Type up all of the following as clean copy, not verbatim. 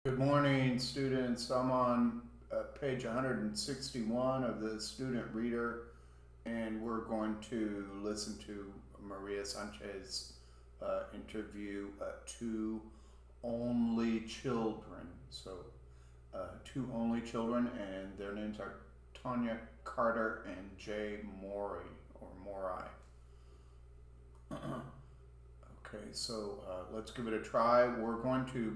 Good morning, students. I'm on page 161 of the student reader, and we're going to listen to Maria Sanchez's interview, Two Only Children. So, two only children, and their names are Tanya Carter and Jay Mori, or Mori. Okay, so let's give it a try. We're going to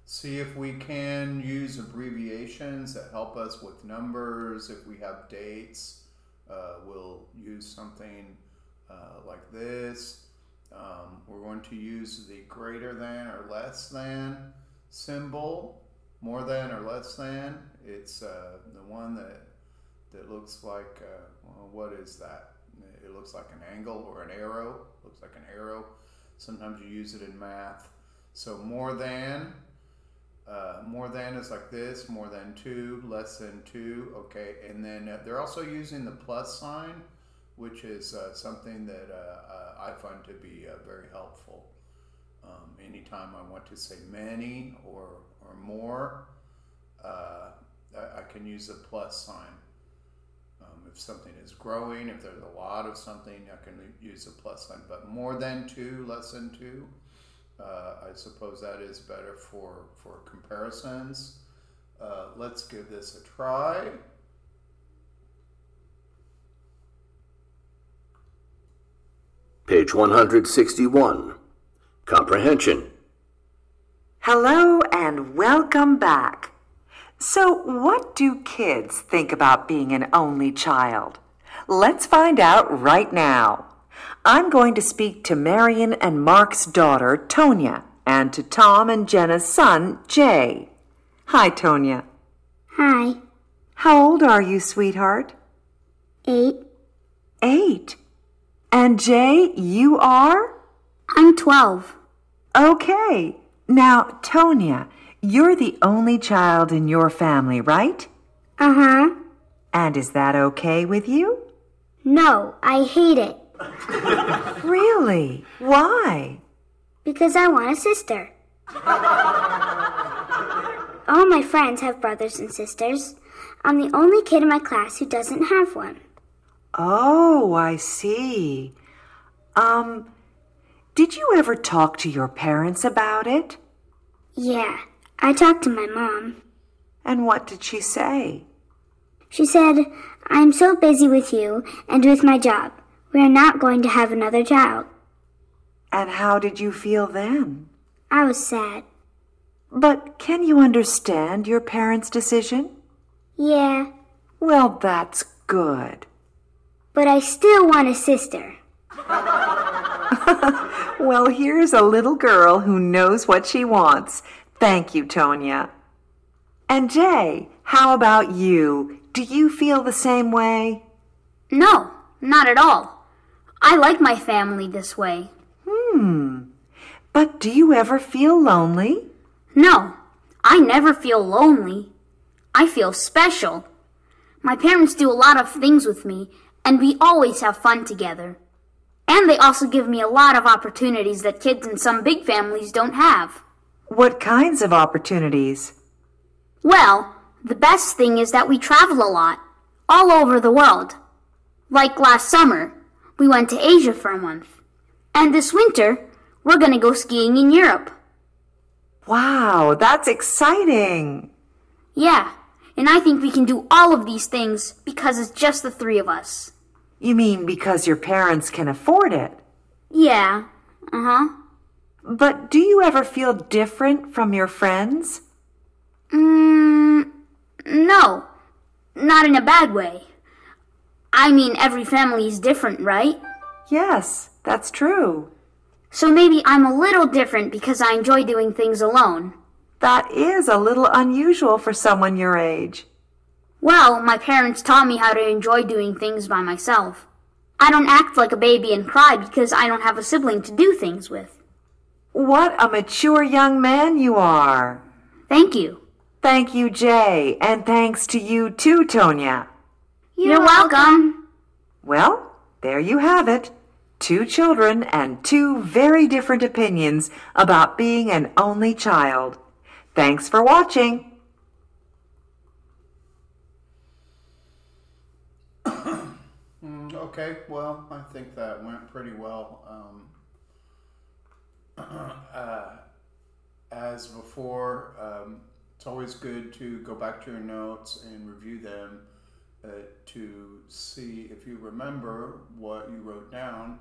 see if we can use abbreviations that help us with numbers. If we have dates, we'll use something like this. We're going to use the greater than or less than symbol. More than or less than. It's the one that looks like, well, what is that? It looks like an angle or an arrow. Looks like an arrow. Sometimes you use it in math. So more than is like this, more than 2, less than 2, okay, and then they're also using the plus sign, which is something that I find to be very helpful. Anytime I want to say many or more, I can use the plus sign. If something is growing, if there's a lot of something, I can use the plus sign, but more than 2, less than 2, I suppose that is better for comparisons. Let's give this a try. Page 161. Comprehension. Hello and welcome back. So, what do kids think about being an only child? Let's find out right now. I'm going to speak to Marion and Mark's daughter, Tonya, and to Tom and Jenna's son, Jay. Hi, Tonya. Hi. How old are you, sweetheart? 8. 8. And Jay, you are? I'm 12. Okay. Now, Tonya, you're the only child in your family, right? Uh-huh. And is that okay with you? No, I hate it. Really? Why? Because I want a sister. All my friends have brothers and sisters. I'm the only kid in my class who doesn't have one. Oh, I see. Did you ever talk to your parents about it? Yeah, I talked to my mom. And what did she say? She said, I'm so busy with you and with my job. We are not going to have another child. And how did you feel then? I was sad. But can you understand your parents' decision? Yeah. Well, that's good. But I still want a sister. Well, here's a little girl who knows what she wants. Thank you, Tonya. And Jay, how about you? Do you feel the same way? No, not at all. I like my family this way. But do you ever feel lonely? No, I never feel lonely. I feel special. My parents do a lot of things with me, and we always have fun together. And they also give me a lot of opportunities that kids in some big families don't have. What kinds of opportunities? Well, the best thing is that we travel a lot, all over the world. Like last summer, we went to Asia for a month. And this winter, we're going to go skiing in Europe. Wow, that's exciting. Yeah, and I think we can do all of these things because it's just the 3 of us. You mean because your parents can afford it? Yeah, uh-huh. But do you ever feel different from your friends? No, not in a bad way. I mean, every family is different, right? Yes, that's true. So maybe I'm a little different because I enjoy doing things alone. That is a little unusual for someone your age. Well, my parents taught me how to enjoy doing things by myself. I don't act like a baby and cry because I don't have a sibling to do things with. What a mature young man you are. Thank you. Thank you, Jay, and thanks to you too, Tonya. You're welcome. Well, there you have it. 2 children and 2 very different opinions about being an only child. Thanks for watching. Okay, well, I think that went pretty well. As before, it's always good to go back to your notes and review them to see if you remember what you wrote down.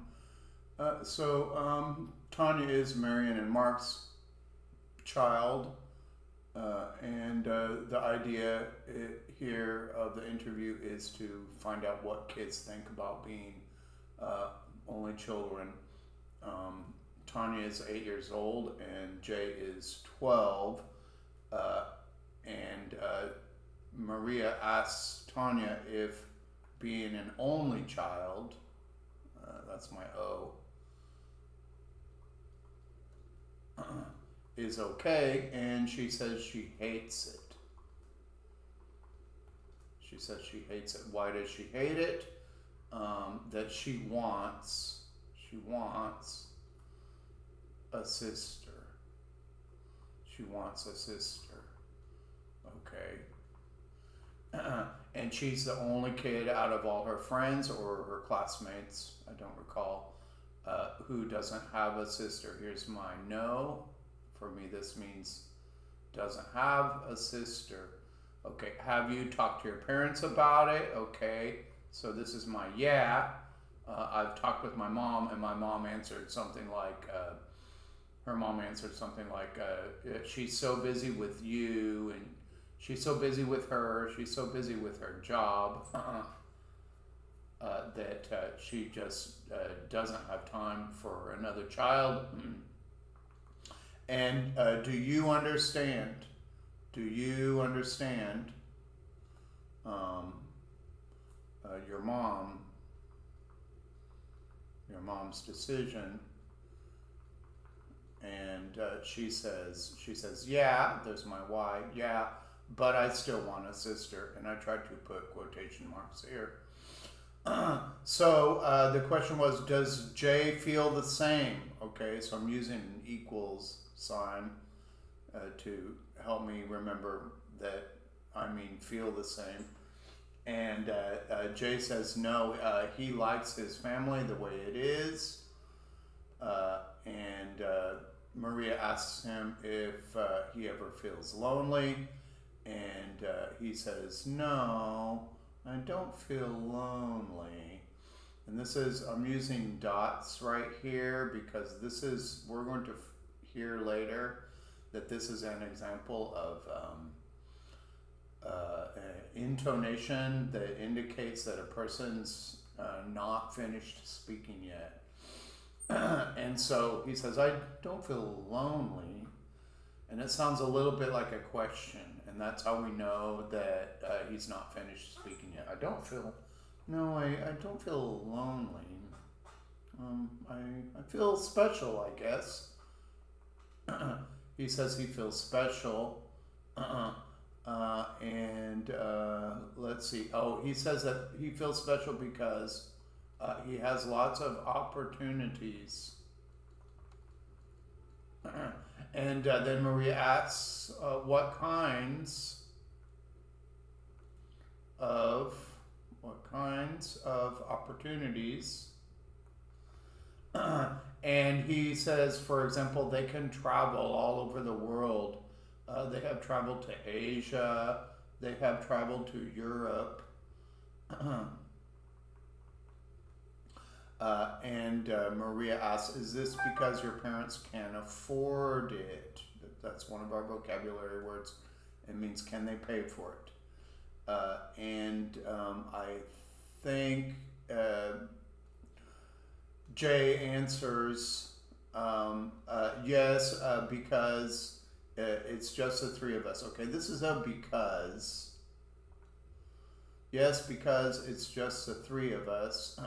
Tanya is Marion and Mark's child, and the idea here of the interview is to find out what kids think about being only children. Tanya is 8 years old and Jay is 12, and Maria asks Tanya if being an only child, that's my O, is okay, and she says she hates it. She says she hates it. Why does she hate it? That she wants a sister. She wants a sister. Okay. And she's the only kid out of all her friends or her classmates, I don't recall, who doesn't have a sister. Here's my no. For me, this means doesn't have a sister. Okay, have you talked to your parents about it? Okay, so this is my yeah. I've talked with my mom, and my mom answered something like, she's so busy with you, and she's so busy with her, she's so busy with her job, that she just doesn't have time for another child. And do you understand? Do you understand your mom's decision? And she says, yeah, there's my why, yeah, but I still want a sister. And I tried to put quotation marks here. So the question was, does Jay feel the same? Okay, so I'm using an equals sign to help me remember that I mean feel the same. And Jay says no, he likes his family the way it is. And Maria asks him if he ever feels lonely, and he says, no, I don't feel lonely. And this is, I'm using dots right here because this is, we're going to hear later that this is an example of intonation that indicates that a person's not finished speaking yet. And so he says, I don't feel lonely. And it sounds a little bit like a question. And that's how we know that he's not finished speaking yet. I don't feel lonely. I feel special, I guess. He says he feels special. Let's see. Oh, he says that he feels special because he has lots of opportunities. And then Maria asks, what kinds of opportunities? And he says, for example, they can travel all over the world. They have traveled to Asia. They have traveled to Europe. And Maria asks, is this because your parents can afford it? That's one of our vocabulary words. It means, can they pay for it? I think Jay answers, yes, because it's just the three of us. Okay, this is a because. Yes, because it's just the three of us.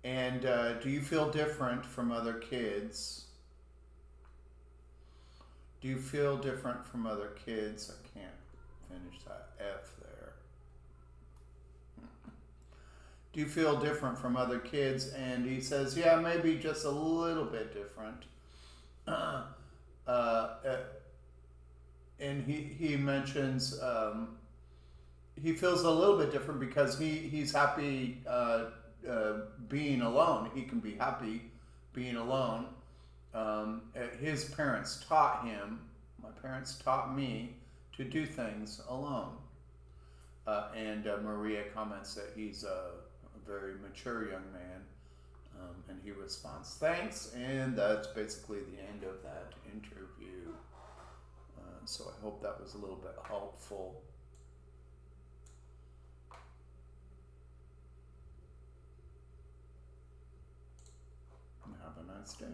And do you feel different from other kids? Do you feel different from other kids? I can't finish that F there. Do you feel different from other kids? And he says, yeah, maybe just a little bit different. and he mentions he feels a little bit different because he's happy being alone. He can be happy being alone. His parents taught him, my parents taught me to do things alone. And Maria comments that he's a very mature young man. And he responds, thanks. And that's basically the end of that interview. So I hope that was a little bit helpful. Have a nice day.